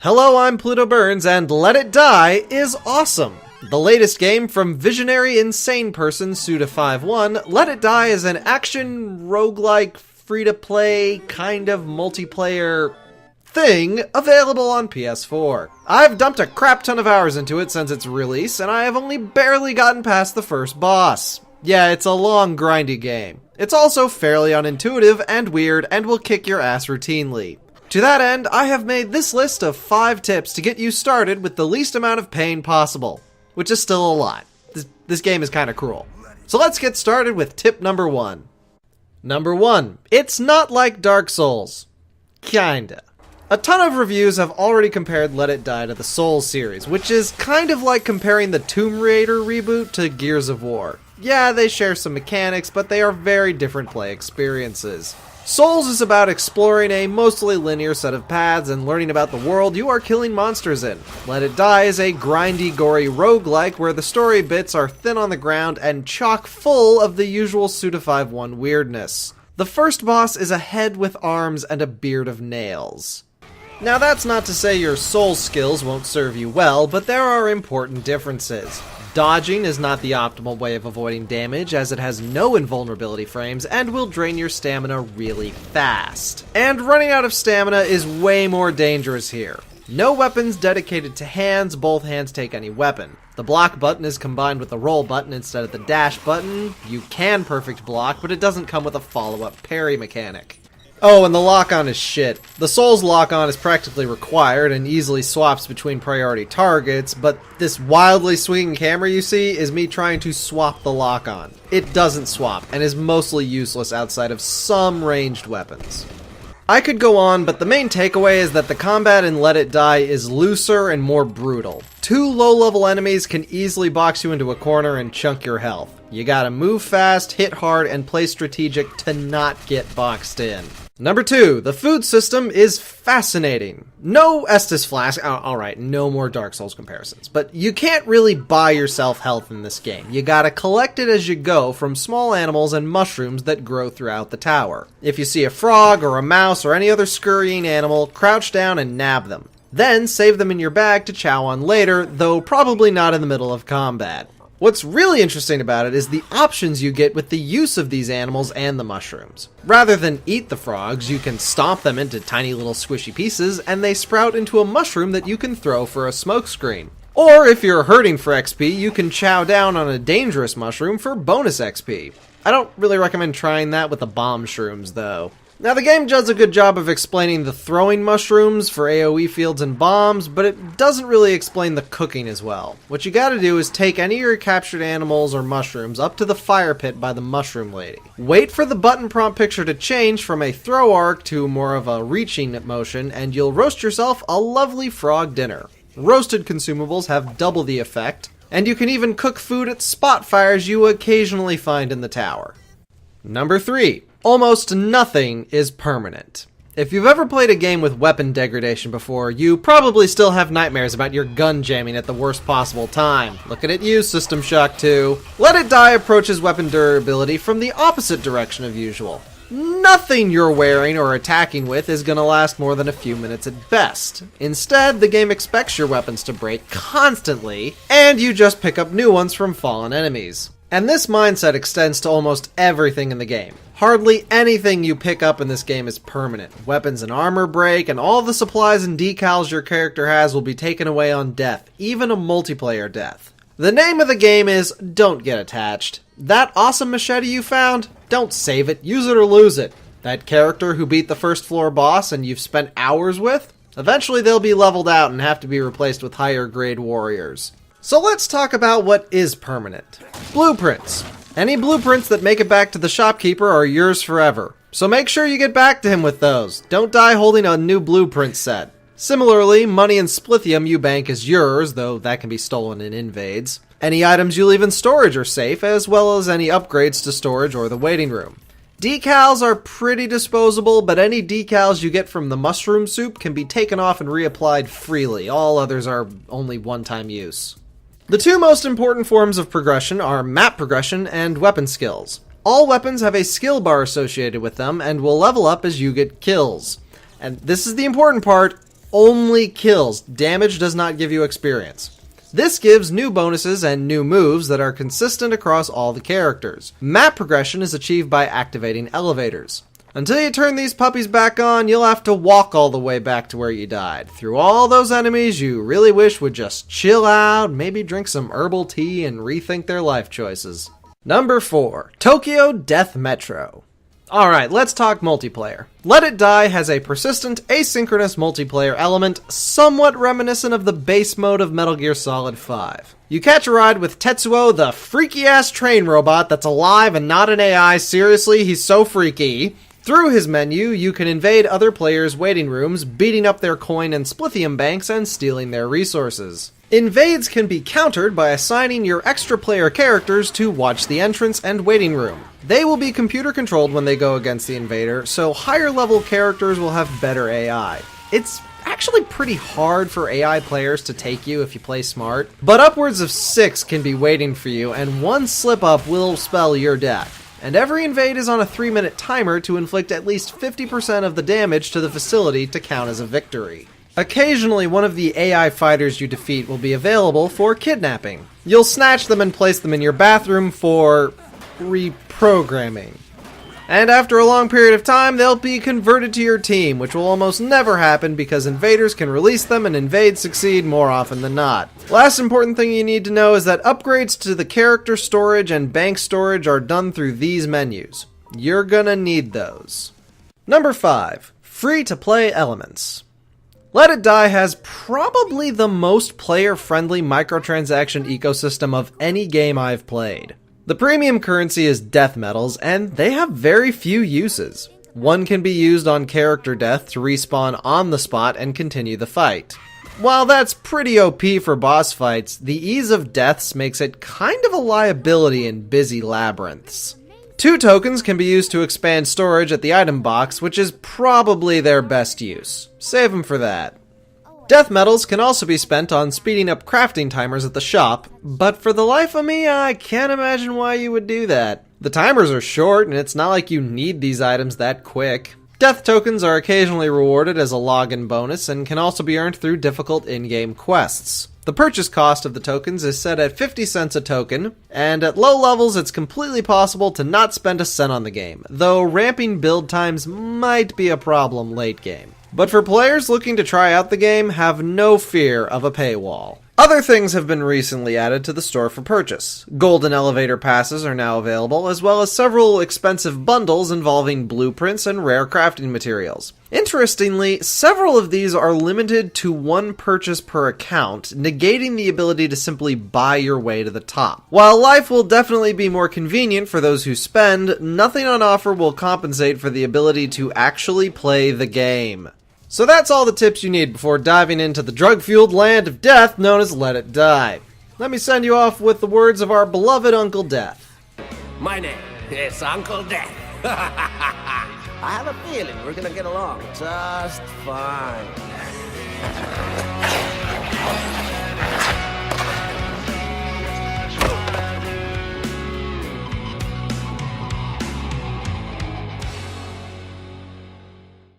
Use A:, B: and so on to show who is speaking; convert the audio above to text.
A: Hello, I'm Pluto Burns, and Let It Die is awesome! The latest game from visionary insane person Suda51, Let It Die is an action, roguelike, free-to-play, kind of multiplayer thing available on PS4. I've dumped a crap ton of hours into it since its release, and I have only barely gotten past the first boss. Yeah, it's a long, grindy game. It's also fairly unintuitive and weird and will kick your ass routinely. To that end, I have made this list of 5 tips to get you started with the least amount of pain possible, which is still a lot. This game is kind of cruel. So let's get started with tip number 1. Number 1, it's not like Dark Souls. Kinda. A ton of reviews have already compared Let It Die to the Souls series, which is kind of like comparing the Tomb Raider reboot to Gears of War. Yeah, they share some mechanics, but they are very different play experiences. Souls is about exploring a mostly linear set of paths and learning about the world you are killing monsters in. Let It Die is a grindy, gory roguelike where the story bits are thin on the ground and chock full of the usual Suda51 weirdness. The first boss is a head with arms and a beard of nails. Now that's not to say your Souls skills won't serve you well, but there are important differences. Dodging is not the optimal way of avoiding damage, as it has no invulnerability frames and will drain your stamina really fast. And running out of stamina is way more dangerous here. No weapons dedicated to hands, both hands take any weapon. The block button is combined with the roll button instead of the dash button. You can perfect block, but it doesn't come with a follow-up parry mechanic. Oh, and the lock-on is shit. The Souls lock-on is practically required and easily swaps between priority targets, but this wildly swinging camera you see is me trying to swap the lock-on. It doesn't swap, and is mostly useless outside of some ranged weapons. I could go on, but the main takeaway is that the combat in Let It Die is looser and more brutal. 2 low-level enemies can easily box you into a corner and chunk your health. You gotta move fast, hit hard, and play strategic to not get boxed in. Number 2, the food system is fascinating. No Estus Flask, alright, no more Dark Souls comparisons, but you can't really buy yourself health in this game. You gotta collect it as you go from small animals and mushrooms that grow throughout the tower. If you see a frog or a mouse or any other scurrying animal, crouch down and nab them. Then save them in your bag to chow on later, though probably not in the middle of combat. What's really interesting about it is the options you get with the use of these animals and the mushrooms. Rather than eat the frogs, you can stomp them into tiny little squishy pieces, and they sprout into a mushroom that you can throw for a smokescreen. Or if you're hurting for XP, you can chow down on a dangerous mushroom for bonus XP. I don't really recommend trying that with the bomb shrooms, though. Now, the game does a good job of explaining the throwing mushrooms for AoE fields and bombs, but it doesn't really explain the cooking as well. What you gotta do is take any of your captured animals or mushrooms up to the fire pit by the mushroom lady. Wait for the button prompt picture to change from a throw arc to more of a reaching motion, and you'll roast yourself a lovely frog dinner. Roasted consumables have double the effect, and you can even cook food at spot fires you occasionally find in the tower. Number 3. Almost nothing is permanent. If you've ever played a game with weapon degradation before, you probably still have nightmares about your gun jamming at the worst possible time. Looking at you, System Shock 2. Let It Die approaches weapon durability from the opposite direction of usual. Nothing you're wearing or attacking with is gonna last more than a few minutes at best. Instead, the game expects your weapons to break constantly, and you just pick up new ones from fallen enemies. And this mindset extends to almost everything in the game. Hardly anything you pick up in this game is permanent. Weapons and armor break, and all the supplies and decals your character has will be taken away on death, even a multiplayer death. The name of the game is Don't Get Attached. That awesome machete you found? Don't save it, use it or lose it. That character who beat the first floor boss and you've spent hours with? Eventually they'll be leveled out and have to be replaced with higher grade warriors. So let's talk about what is permanent. Blueprints. Any blueprints that make it back to the shopkeeper are yours forever. So make sure you get back to him with those. Don't die holding a new blueprint set. Similarly, money and splithium you bank is yours, though that can be stolen in invades. Any items you leave in storage are safe, as well as any upgrades to storage or the waiting room. Decals are pretty disposable, but any decals you get from the mushroom soup can be taken off and reapplied freely. All others are only one-time use. The 2 most important forms of progression are map progression and weapon skills. All weapons have a skill bar associated with them and will level up as you get kills. And this is the important part, only kills. Damage does not give you experience. This gives new bonuses and new moves that are consistent across all the characters. Map progression is achieved by activating elevators. Until you turn these puppies back on, you'll have to walk all the way back to where you died, through all those enemies you really wish would just chill out, maybe drink some herbal tea and rethink their life choices. Number 4. Tokyo Death Metro. Alright, let's talk multiplayer. Let It Die has a persistent, asynchronous multiplayer element, somewhat reminiscent of the base mode of Metal Gear Solid 5. You catch a ride with Tetsuo, the freaky-ass train robot that's alive and not an AI. Seriously, he's so freaky. Through his menu, you can invade other players' waiting rooms, beating up their coin and splithium banks and stealing their resources. Invades can be countered by assigning your extra player characters to watch the entrance and waiting room. They will be computer controlled when they go against the invader, so higher level characters will have better AI. It's actually pretty hard for AI players to take you if you play smart, but upwards of 6 can be waiting for you, and one slip up will spell your death. And every invade is on a 3-minute timer to inflict at least 50% of the damage to the facility to count as a victory. Occasionally, one of the AI fighters you defeat will be available for kidnapping. You'll snatch them and place them in your bathroom for reprogramming. And after a long period of time, they'll be converted to your team, which will almost never happen because invaders can release them and invades succeed more often than not. Last important thing you need to know is that upgrades to the character storage and bank storage are done through these menus. You're gonna need those. Number 5. Free-to-play elements. Let It Die has probably the most player-friendly microtransaction ecosystem of any game I've played. The premium currency is death medals, and they have very few uses. One can be used on character death to respawn on the spot and continue the fight. While that's pretty OP for boss fights, the ease of deaths makes it kind of a liability in busy labyrinths. 2 tokens can be used to expand storage at the item box, which is probably their best use. Save them for that. Death medals can also be spent on speeding up crafting timers at the shop, but for the life of me, I can't imagine why you would do that. The timers are short, and it's not like you need these items that quick. Death tokens are occasionally rewarded as a login bonus and can also be earned through difficult in-game quests. The purchase cost of the tokens is set at 50 cents a token, and at low levels it's completely possible to not spend a cent on the game, though ramping build times might be a problem late game. But for players looking to try out the game, have no fear of a paywall. Other things have been recently added to the store for purchase. Golden elevator passes are now available, as well as several expensive bundles involving blueprints and rare crafting materials. Interestingly, several of these are limited to 1 purchase per account, negating the ability to simply buy your way to the top. While life will definitely be more convenient for those who spend, nothing on offer will compensate for the ability to actually play the game. So that's all the tips you need before diving into the drug-fueled land of death known as Let It Die. Let me send you off with the words of our beloved Uncle Death.
B: My name is Uncle Death. I have a feeling we're gonna get along just fine.